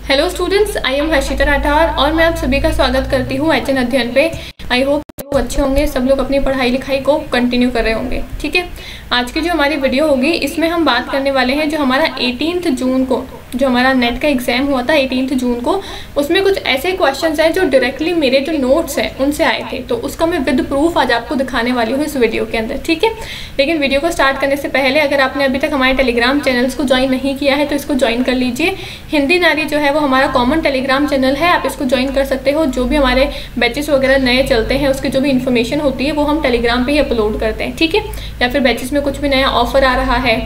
Hello students, I am Harshita Rathore और मैं आप सभी का स्वागत करती हूँ एचएन अध्ययन पे। आई होप सब अच्छे होंगे, सब लोग अपनी पढ़ाई लिखाई को कंटिन्यू कर रहे होंगे। ठीक है, आज की जो हमारी वीडियो होगी इसमें हम बात करने वाले हैं जो हमारा 18 जून को जो हमारा नेट का एग्ज़ाम हुआ था 18 जून को, उसमें कुछ ऐसे क्वेश्चंस हैं जो डायरेक्टली मेरे जो नोट्स हैं उनसे आए थे, तो उसका मैं विद प्रूफ आज आपको दिखाने वाली हूँ इस वीडियो के अंदर। ठीक है, लेकिन वीडियो को स्टार्ट करने से पहले अगर आपने अभी तक हमारे टेलीग्राम चैनल्स को ज्वाइन नहीं किया है तो इसको ज्वाइन कर लीजिए। हिंदी नारी जो है वो हमारा कॉमन टेलीग्राम चैनल है, आप इसको ज्वाइन कर सकते हो। जो भी हमारे बैचेस वगैरह नए चलते हैं उसकी जो भी इन्फॉर्मेशन होती है वो हम टेलीग्राम पे ही अपलोड करते हैं। ठीक है, या फिर बैचेस में कुछ भी नया ऑफर आ रहा है,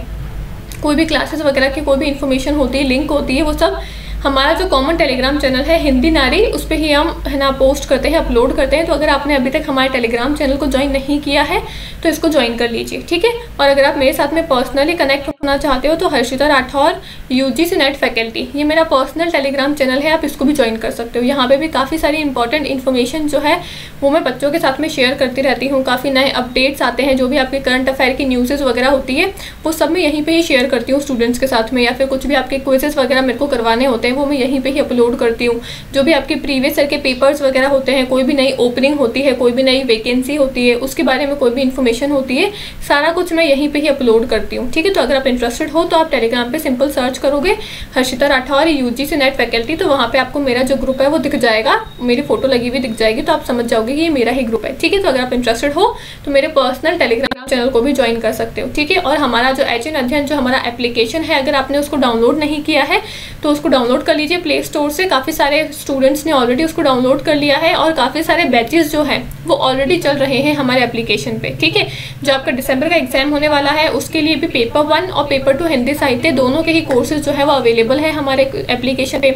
कोई भी क्लासेस वगैरह की कोई भी इन्फॉर्मेशन होती है, लिंक होती है, वो सब हमारा जो कॉमन टेलीग्राम चैनल है हिंदी नारी, उस पर ही हम है ना पोस्ट करते हैं, अपलोड करते हैं। तो अगर आपने अभी तक हमारे टेलीग्राम चैनल को ज्वाइन नहीं किया है तो इसको ज्वाइन कर लीजिए। ठीक है, और अगर आप मेरे साथ में पर्सनली कनेक्ट होना चाहते हो तो Harshita Rathore UGC net faculty, ये मेरा पर्सनल टेलीग्राम चैनल है, आप इसको भी ज्वाइन कर सकते हो। यहाँ पे भी काफ़ी सारी इंपॉर्टेंट इन्फॉर्मेशन जो है वो मैं बच्चों के साथ में शेयर करती रहती हूँ। काफ़ी नए अपडेट्स आते हैं, जो भी आपके करंट अफेयर की न्यूज़ वगैरह होती है वो सब मैं यहीं पर ही शेयर करती हूँ स्टूडेंट्स के साथ में, या फिर कुछ भी आपके क्विजेस वगैरह मेरे को करवाने होते हैं वो मैं यहीं पर ही अपलोड करती हूँ। जो भी आपके प्रीवियस ईयर के पेपर्स वगैरह होते हैं, कोई भी नई ओपनिंग होती है, कोई भी नई वैकेंसी होती है, उसके बारे में कोई भी इन्फॉर्मेशन होती है, सारा कुछ मैं यहीं पे ही अपलोड करती हूँ। ठीक है, तो अगर आप इंटरेस्टेड हो तो आप टेलीग्राम पे सिंपल सर्च करोगे Harshita Rathore UGC net faculty, तो वहाँ पे आपको मेरा जो ग्रुप है वो दिख जाएगा, मेरी फोटो लगी हुई दिख जाएगी, तो आप समझ जाओगे कि ये मेरा ही ग्रुप है। ठीक है, तो अगर आप इंटरेस्टेड हो तो मेरे पर्सनल टेलीग्राम चैनल को भी ज्वाइन कर सकते हो। ठीक है, और हमारा जो एचएन अध्ययन जो हमारा एप्लीकेशन है, अगर आपने उसको डाउनलोड नहीं किया है तो उसको डाउनलोड कर लीजिए प्ले स्टोर से। काफ़ी सारे स्टूडेंट्स ने ऑलरेडी उसको डाउनलोड कर लिया है और काफ़ी सारे बैचेस जो हैं वो ऑलरेडी चल रहे हैं हमारे एप्लीकेशन पे। ठीक है, जो आपका दिसंबर का एग्जाम होने वाला है उसके लिए भी पेपर 1 और पेपर 2 हिंदी साहित्य दोनों के ही कोर्सेज जो है वो अवेलेबल है हमारे एप्लीकेशन पे।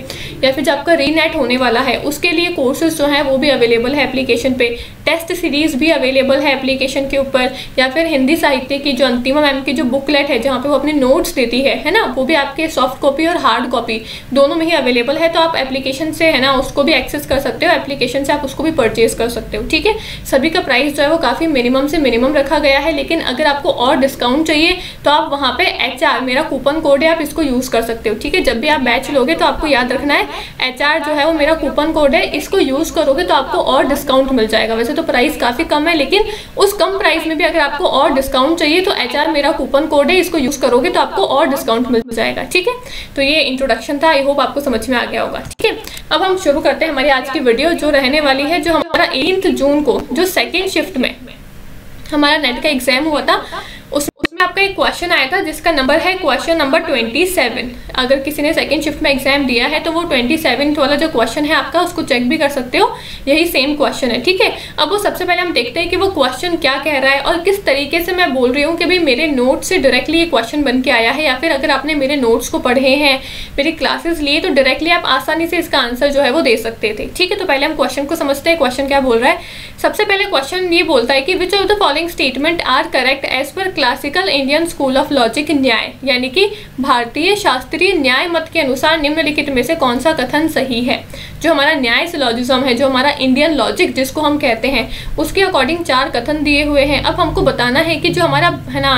या फिर जो आपका रीनेट होने वाला है उसके लिए कोर्सेज जो हैं वो भी अवेलेबल है एप्लीकेशन पे। टेस्ट सीरीज भी अवेलेबल है एप्लीकेशन के ऊपर। या फिर हिंदी साहित्य की जो अंतिमा मैम की जो बुकलेट है जहाँ पे वो अपने नोट्स देती है ना, वो भी आपके सॉफ्ट कॉपी और हार्ड कॉपी दोनों में ही अवेलेबल है। तो आप एप्लीकेशन से है ना उसको भी एक्सेस कर सकते हो, एप्लीकेशन से आप उसको भी परचेज कर सकते हो। ठीक है, सभी का प्राइस जो है वो काफ़ी मिनिमम से मिनिमम रखा गया है, लेकिन अगर आपको और डिस्काउंट चाहिए तो आप वहाँ पे HR मेरा कूपन कोड है, आप इसको यूज़ कर सकते हो। ठीक है, जब भी आप बैच लोगे तो आपको याद रखना है HR जो है वो मेरा कूपन कोड है, इसको यूज़ करोगे तो आपको और डिस्काउंट मिल जाएगा। वैसे तो प्राइस काफ़ी कम है, लेकिन उस कम प्राइस में भी अगर आपको और डिस्काउंट चाहिए तो HR मेरा कूपन कोड है, इसको यूज़ करोगे तो आपको और डिस्काउंट मिल जाएगा। ठीक है, तो ये इंट्रोडक्शन था, आई होप आपको समझ में आ गया होगा। ठीक है, अब हम शुरू करते हैं हमारी आज की वीडियो जो रहने वाली है जो हमारा 18 जून को जो सेकेंड शिफ्ट में हमारा नेट का एग्जाम हुआ था उसमें आपका एक क्वेश्चन आया था जिसका नंबर है क्वेश्चन नंबर 27। अगर किसी ने सेकंड शिफ्ट में एग्जाम दिया है तो वो 27 वाला जो क्वेश्चन है आपका उसको चेक भी कर सकते हो, यही सेम क्वेश्चन है। ठीक है, अब वो सबसे पहले हम देखते हैं कि वो क्वेश्चन क्या कह रहा है और किस तरीके से मैं बोल रही हूँ कि भाई मेरे नोट से डायरेक्टली ये क्वेश्चन बन के आया है, या फिर अगर आपने मेरे नोट्स को पढ़े हैं, मेरी क्लासेस लिए, तो डायरेक्टली आप आसानी से इसका आंसर जो है वो दे सकते थे। ठीक है, तो पहले हम क्वेश्चन को समझते हैं, क्वेश्चन क्या बोल रहा है। सबसे पहले क्वेश्चन ये बोलता है कि which of the following statement are correct as per classical Indian school of logic Nyaya, यानी कि भारतीय शास्त्रीय न्याय मत के अनुसार निम्नलिखित में से कौन सा कथन सही है। जो हमारा न्याय सिलोजिज्म है, जो हमारा इंडियन लॉजिक जिसको हम कहते हैं, उसके अकॉर्डिंग 4 कथन दिए हुए हैं। अब हमको बताना है कि जो हमारा है ना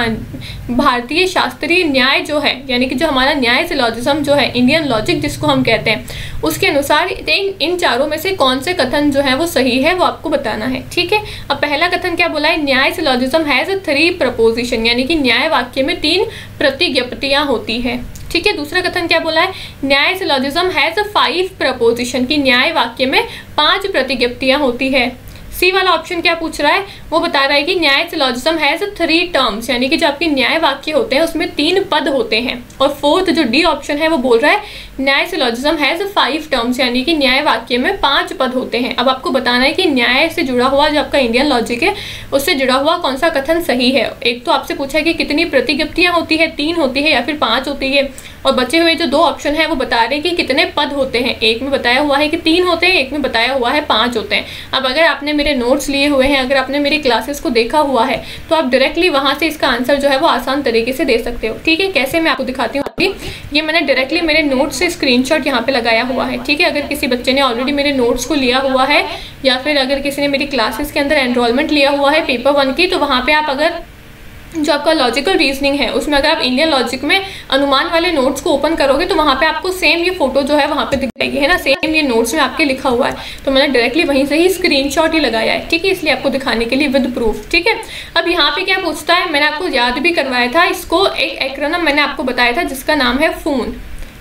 भारतीय शास्त्रीय न्याय जो है, यानी कि जो हमारा न्याय सिलोजिज्म जो है, इंडियन लॉजिक जिसको हम कहते हैं, उसके अनुसार इन चारों में से कौन से कथन जो है वो सही है वो आपको बताना है। ठीक है, अब पहला कथन क्या बोला है, न्याय सिलोजिज्म हैज 3 प्रपोजिशन, यानी कि न्याय वाक्य में 3 प्रतिज्ञप्तियां होती है। ठीक है, दूसरा कथन क्या बोला है, न्याय सिलोजिज्म हैज 5 प्रपोजिशन, की न्याय वाक्य में 5 प्रतिज्ञप्तियां होती है। सी वाला ऑप्शन क्या पूछ रहा है, वो बता रहा है कि न्याय सिलोजिज्म हैज 3 टर्म्स, यानी कि जो आपके न्याय वाक्य होते हैं उसमें 3 पद होते हैं। और फोर्थ जो डी ऑप्शन है वो बोल रहा है न्याय सिलोजिज्म हैज 5 टर्म्स, यानी कि न्याय वाक्य में 5 पद होते हैं। अब आपको बताना है कि न्याय से जुड़ा हुआ जो आपका इंडियन लॉजिक है उससे जुड़ा हुआ कौन सा कथन सही है। एक तो आपसे पूछा है कि कितनी प्रतिज्ञप्तियां होती है, 3 होती है या फिर 5 होती है, और बचे हुए जो 2 ऑप्शन है वो बता रहे हैं कि कितने पद होते हैं। एक में बताया हुआ है कि 3 होते हैं, एक में बताया हुआ है 5 होते हैं। अब अगर आपने मेरे नोट्स लिए हुए हैं, अगर आपने मेरी क्लासेस को देखा हुआ है तो आप डायरेक्टली वहां से इसका आंसर जो है वो आसान तरीके से दे सकते हो। ठीक है, कैसे मैं आपको दिखाती हूँ। ये मैंने डायरेक्टली मेरे नोट्स से स्क्रीनशॉट यहाँ पे लगाया हुआ है। ठीक है, अगर किसी बच्चे ने ऑलरेडी मेरे नोट्स को लिया हुआ है या फिर अगर किसी ने मेरी क्लासेस के अंदर एनरोलमेंट लिया हुआ है पेपर 1 की, तो वहाँ पे आप अगर जो आपका लॉजिकल रीजनिंग है उसमें अगर आप इंडियन लॉजिक में अनुमान वाले नोट्स को ओपन करोगे तो वहाँ पे आपको सेम ये फोटो जो है वहाँ पे दिख जाएगी, है ना, सेम ये नोट्स में आपके लिखा हुआ है। तो मैंने डायरेक्टली वहीं से ही स्क्रीनशॉट ही लगाया है, ठीक है, इसलिए आपको दिखाने के लिए विद प्रूफ, ठीक है। अब यहाँ पे क्या पूछता है, मैंने आपको याद भी करवाया था इसको, एक एक्रोनिम मैंने आपको बताया था जिसका नाम है फून,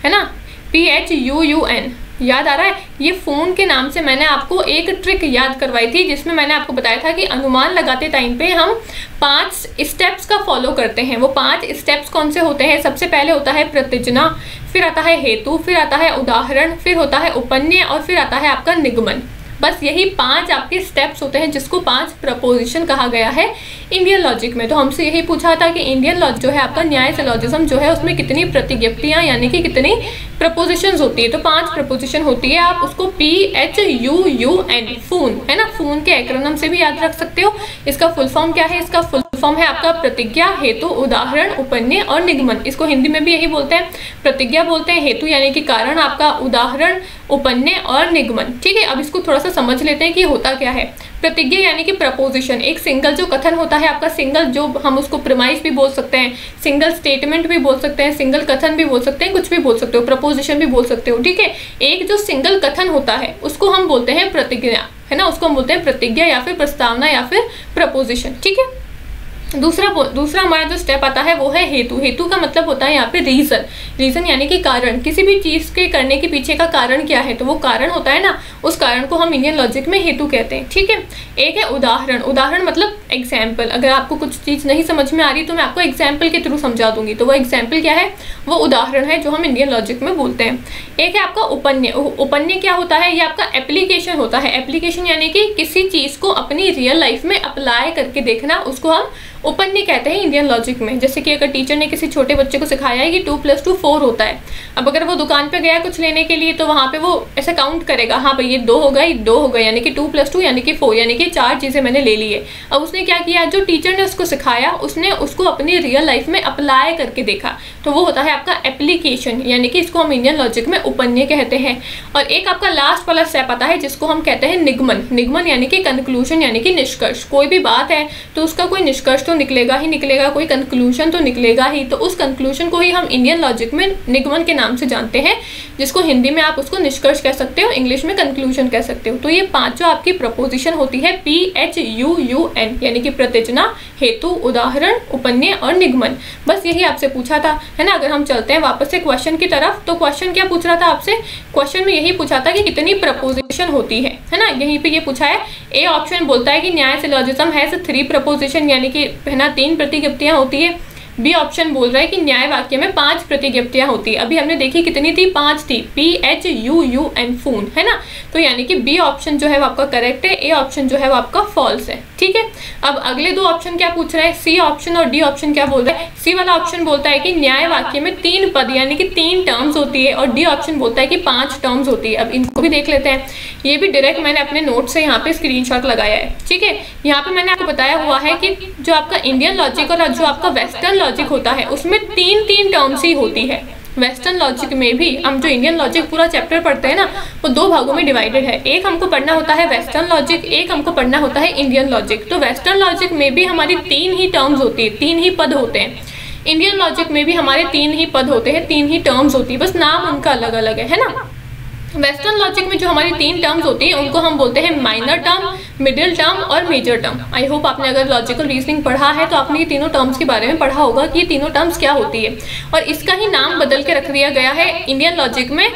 है ना, PHUUN, याद आ रहा है। ये फोन के नाम से मैंने आपको एक ट्रिक याद करवाई थी जिसमें मैंने आपको बताया था कि अनुमान लगाते टाइम पे हम 5 स्टेप्स का फॉलो करते हैं। वो 5 स्टेप्स कौन से होते हैं? सबसे पहले होता है प्रतिजना, फिर आता है हेतु, फिर आता है उदाहरण, फिर होता है उपन्य और फिर आता है आपका निगमन। बस यही 5 आपके स्टेप्स होते हैं जिसको 5 प्रपोजिशन कहा गया है इंडियन लॉजिक में। तो हमसे यही पूछा था कि इंडियन लॉजिक जो है आपका न्याय सिलोजिज्म जो है उसमें कितनी प्रतिज्ञप्तियां यानी कि कितनी प्रपोजिशंस होती है। तो 5 प्रपोजिशन होती है, आप उसको PHUUN फून, है ना, फून के एक्रोनिम से भी याद रख सकते हो। इसका फुल फॉर्म क्या है? इसका फुल फॉर्म है आपका प्रतिज्ञा, हेतु, उदाहरण, उपन्य और निगमन। इसको हिंदी में भी यही बोलते हैं, प्रतिज्ञा बोलते हैं, हेतु यानी कि कारण आपका, उदाहरण, उपन्य और निगमन, ठीक है। अब इसको थोड़ा सा समझ लेते हैं कि होता क्या है। प्रतिज्ञा यानी कि प्रपोजिशन, एक सिंगल जो कथन होता है आपका, सिंगल जो हम उसको प्रीमाइस भी बोल सकते हैं, सिंगल स्टेटमेंट भी बोल सकते हैं, सिंगल कथन भी बोल सकते हैं, कुछ भी बोल सकते हो, प्रपोजिशन भी बोल सकते हो, ठीक है। एक जो सिंगल कथन होता है उसको हम बोलते हैं प्रतिज्ञा, है ना, उसको हम बोलते हैं प्रतिज्ञा या फिर प्रस्तावना या फिर प्रपोजिशन, ठीक है। दूसरा हमारा जो स्टेप आता है वो है हेतु। हेतु का मतलब होता है यहाँ पे रीजन, रीजन यानी कि कारण, किसी भी चीज के करने के पीछे का कारण क्या है, तो वो कारण होता है ना, उस कारण को हम इंडियन लॉजिक में हेतु कहते हैं, ठीक है। एक है उदाहरण, उदाहरण मतलब एग्जाम्पल। अगर आपको कुछ चीज नहीं समझ में आ रही तो मैं आपको एग्जाम्पल के थ्रू समझा दूंगी, तो वो एग्जाम्पल क्या है, वो उदाहरण है जो हम इंडियन लॉजिक में बोलते हैं। एक है आपका उपन्य। उपन्य क्या होता है? ये आपका एप्लीकेशन होता है। एप्लीकेशन यानी कि किसी चीज को अपनी रियल लाइफ में अप्लाई करके देखना, उसको हम उपन्य कहते हैं इंडियन लॉजिक में। जैसे कि अगर टीचर ने किसी छोटे बच्चे को सिखाया है कि 2 + 2 4 होता है, अब अगर वो दुकान पे गया कुछ लेने के लिए तो वहां पे वो ऐसे काउंट करेगा, हाँ भाई ये 2 हो गए, 2 हो गए, यानी कि 2 + 2 यानी कि 4, यानी कि 4 चीजें मैंने ले ली है। अब उसने क्या किया, जो टीचर ने उसको सिखाया उसने उसको अपनी रियल लाइफ में अप्लाई करके देखा, तो वो होता है आपका एप्लीकेशन, यानी कि इसको हम इंडियन लॉजिक में उपन्य कहते हैं। और एक आपका लास्ट वाला स्टेप आता है जिसको हम कहते हैं निगमन। निगमन यानी कि कंक्लूजन यानी कि निष्कर्ष। कोई भी बात है तो उसका कोई निष्कर्ष तो निकलेगा ही निकलेगा, कोई कंक्लूजन तो निकलेगा ही, तो उस कंक्लूजन को ही हम इंडियन लॉजिक में निगमन के नाम से जानते हैं, जिसको हिंदी में आप उसको निष्कर्ष कह सकते हो, इंग्लिश में कंक्लूजन कह सकते हो। तो ये 5 जो आपकी प्रपोजिशन होती है PHUUN यानी कि प्रतिजना, हेतु, उदाहरण, उपन्य और निगमन। बस यही आपसे पूछा था, है ना। अगर हम चलते हैं वापस से क्वेश्चन की तरफ, तो क्वेश्चन क्या पूछ रहा था आपसे? क्वेश्चन में यही पूछा था कि कितनी प्रपोजिशन होती है ना। यहीं पे ये पूछा है, ए ऑप्शन बोलता है कि न्याय सिलोजिज्म हैज 3 प्रपोजिशन यानी कि, है ना, 3 प्रतिज्ञप्तियां होती है। बी ऑप्शन बोल रहा है कि न्याय वाक्य में 5 प्रतिज्ञप्तियां होती है। अभी हमने देखी कितनी थी? 5 थी, PHUUN फून, है ना। तो यानी कि बी ऑप्शन जो है वो आपका करेक्ट है, ए ऑप्शन जो है वो आपका फॉल्स है, ठीक है। अब अगले 2 ऑप्शन क्या पूछ रहे हैं? सी ऑप्शन और डी ऑप्शन क्या बोल रहा है? सी वाला ऑप्शन बोलता है कि न्याय वाक्य में 3 पद यानी कि 3 टर्म्स होती है, और डी ऑप्शन बोलता है कि 5 टर्म्स होती है। अब इनको भी देख लेते हैं। ये भी डायरेक्ट मैंने अपने नोट से यहाँ पे स्क्रीनशॉट लगाया है, ठीक है। यहाँ पे मैंने आपको बताया हुआ है कि जो आपका इंडियन लॉजिक और जो आपका वेस्टर्न लॉजिक होता है उसमें 3 टर्म्स ही होती है। वेस्टर्न लॉजिक में भी हम जो इंडियन लॉजिक पूरा चैप्टर पढ़ते हैं ना, वो 2 भागों में डिवाइडेड है। एक हमको पढ़ना होता है वेस्टर्न लॉजिक, एक हमको पढ़ना होता है इंडियन लॉजिक। तो वेस्टर्न लॉजिक में भी हमारी 3 ही टर्म्स होती है, 3 ही पद होते हैं। इंडियन लॉजिक में भी हमारे 3 ही पद होते हैं, 3 ही टर्म्स होती है, बस नाम उनका अलग अलग है ना। वेस्टर्न लॉजिक में जो हमारी 3 टर्म्स होती है उनको हम बोलते हैं माइनर टर्म, मिडिल टर्म और मेजर टर्म। आई होप आपने अगर लॉजिकल रीजनिंग पढ़ा है तो आपने ये तीनों टर्म्स के बारे में पढ़ा होगा कि ये तीनों टर्म्स क्या होती है। और इसका ही नाम बदल के रख दिया गया है इंडियन लॉजिक में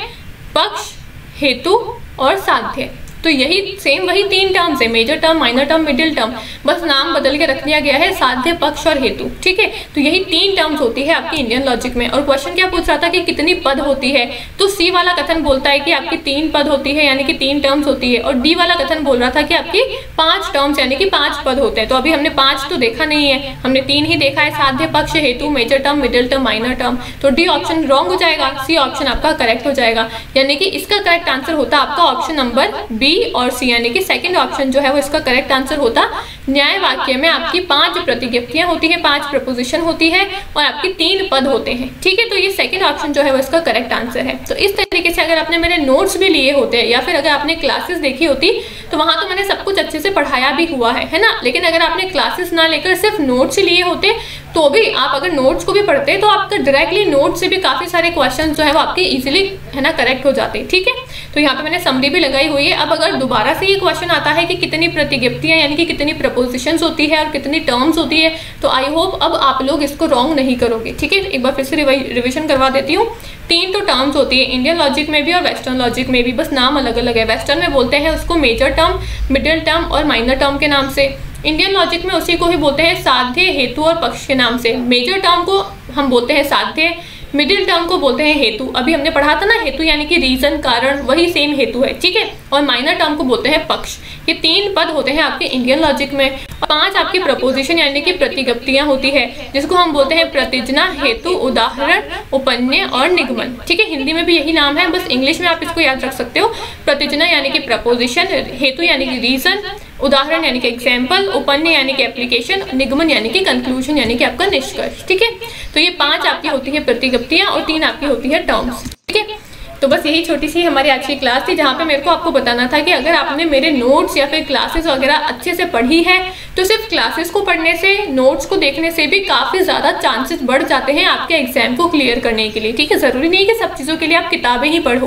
पक्ष, हेतु और साध्य। तो यही सेम वही 3 टर्म्स है, major term, minor term, middle term, बस नाम बदल के रख दिया गया है साध्य, पक्ष और हेतु, ठीक है। तो यही 3 टर्म्स होती है आपकी इंडियन लॉजिक में। और क्वेश्चन क्या पूछ रहा था कि कितनी पद होती है, तो सी वाला कथन बोलता है कि आपकी 3 पद होती है यानी कि 3 टर्म्स होती है, और डी वाला कथन बोल रहा था कि आपकी 5 टर्म्स यानी कि 5 पद होते हैं। तो अभी हमने 5 तो देखा नहीं है, हमने 3 ही देखा है, साध्य, पक्ष, हेतु, major term, middle term, minor term. तो डी ऑप्शन रॉन्ग हो जाएगा, सी ऑप्शन आपका करेक्ट हो जाएगा, यानी कि इसका करेक्ट आंसर होता है आपका ऑप्शन नंबर बी, बी और सी यानी कि सेकंड ऑप्शन जो है वो इसका करेक्ट आंसर होता। न्याय वाक्य में आपकी 5 प्रतिज्ञप्तियां होती है, 5 प्रपोजिशन होती है और आपके 3 पद होते हैं। ठीक है, तो ये सेकंड ऑप्शन जो है वो इसका करेक्ट आंसर है। तो इस तरीके से अगर आपने मेरे नोट्स भी लिए होते या फिर अगर आपने क्लासेस देखी होती तो वहां तो मैंने सब कुछ अच्छे से पढ़ाया भी हुआ है ना। लेकिन अगर आपने क्लासेस ना लेकर सिर्फ नोट्स ही लिए होते तो भी आप अगर नोट्स को भी पढ़ते तो आपका डायरेक्टली नोट से भी काफी सारे क्वेश्चन जो है वो आपके इजीली है ना करेक्ट हो जाते। ठीक है, तो यहाँ पे मैंने समरी भी लगाई हुई है। अब अगर दोबारा से ये क्वेश्चन आता है कि कितनी प्रतिज्ञप्तियां यानी कि कितनी प्रपोजिशंस होती है और कितनी टर्म्स होती है, तो आई होप अब आप लोग इसको रॉन्ग नहीं करोगे। ठीक है, एक बार फिर से रिविजन करवा देती हूँ। 3 तो टर्म्स होती है, इंडियन लॉजिक में भी और वेस्टर्न लॉजिक में भी, बस नाम अलग अलग है। वेस्टर्न में बोलते हैं उसको मेजर टर्म, मिडिल टर्म और माइनर टर्म के नाम से। इंडियन लॉजिक में उसी को ही बोलते हैं साध्य, हेतु और पक्ष के नाम से। मेजर टर्म को हम बोलते हैं साध्य, मिडिल टर्म को बोलते हैं हेतु। अभी हमने पढ़ा था ना, हेतु यानी कि रीजन, कारण, वही सेम हेतु है। ठीक है, और माइनर टर्म को बोलते हैं पक्ष। ये 3 पद होते हैं आपके इंडियन लॉजिक में। 5 आपकी प्रपोजिशन यानी कि प्रतिज्ञप्तियां होती है, जिसको हम बोलते हैं प्रतिज्ञा, हेतु, उदाहरण, उपन्य और निगमन। ठीक है, हिंदी में भी यही नाम है, बस इंग्लिश में आप इसको याद रख सकते हो। प्रतिज्ञा यानी कि प्रपोजिशन, हेतु यानी कि रीजन, उदाहरण यानी कि एग्जाम्पल, उपन्य यानी कि एप्लीकेशन, निगमन यानी कि कंक्लूजन यानी कि आपका निष्कर्ष। ठीक है, तो ये 5 आपकी होती है प्रतिज्ञप्तियां और 3 आपकी होती है टर्म्स। ठीक है, तो बस यही छोटी सी हमारी आज की क्लास थी, जहाँ पे मेरे को आपको बताना था कि अगर आपने मेरे नोट्स या फिर क्लासेस वगैरह अच्छे से पढ़ी है तो सिर्फ क्लासेस को पढ़ने से, नोट्स को देखने से भी काफ़ी ज़्यादा चांसेस बढ़ जाते हैं आपके एग्जाम को क्लियर करने के लिए। ठीक है, ज़रूरी नहीं कि सब चीज़ों के लिए आप किताबें ही पढ़ो,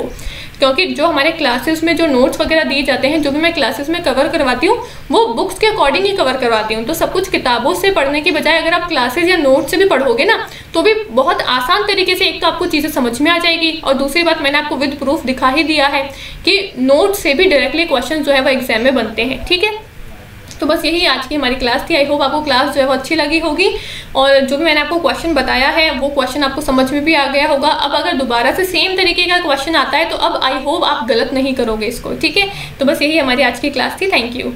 क्योंकि जो हमारे क्लासेस में जो नोट्स वगैरह दिए जाते हैं, जो भी मैं क्लासेस में कवर करवाती हूँ, वो बुक्स के अकॉर्डिंग ही कवर करवाती हूँ। तो सब कुछ किताबों से पढ़ने की बजाय अगर आप क्लासेस या नोट्स से भी पढ़ोगे ना, तो भी बहुत आसान तरीके से एक तो आपको चीज़ें समझ में आ जाएगी, और दूसरी बात मैंने आपको विद प्रूफ दिखा ही दिया है कि नोट्स से भी डायरेक्टली क्वेश्चन जो है वो एग्जाम में बनते हैं। ठीक है, तो बस यही आज की हमारी क्लास थी। आई होप आपको क्लास जो है वो अच्छी लगी होगी, और जो भी मैंने आपको क्वेश्चन बताया है वो क्वेश्चन आपको समझ में भी आ गया होगा। अब अगर दोबारा से सेम तरीके का क्वेश्चन आता है तो अब आई होप आप गलत नहीं करोगे इसको। ठीक है, तो बस यही हमारी आज की क्लास थी। Thank you.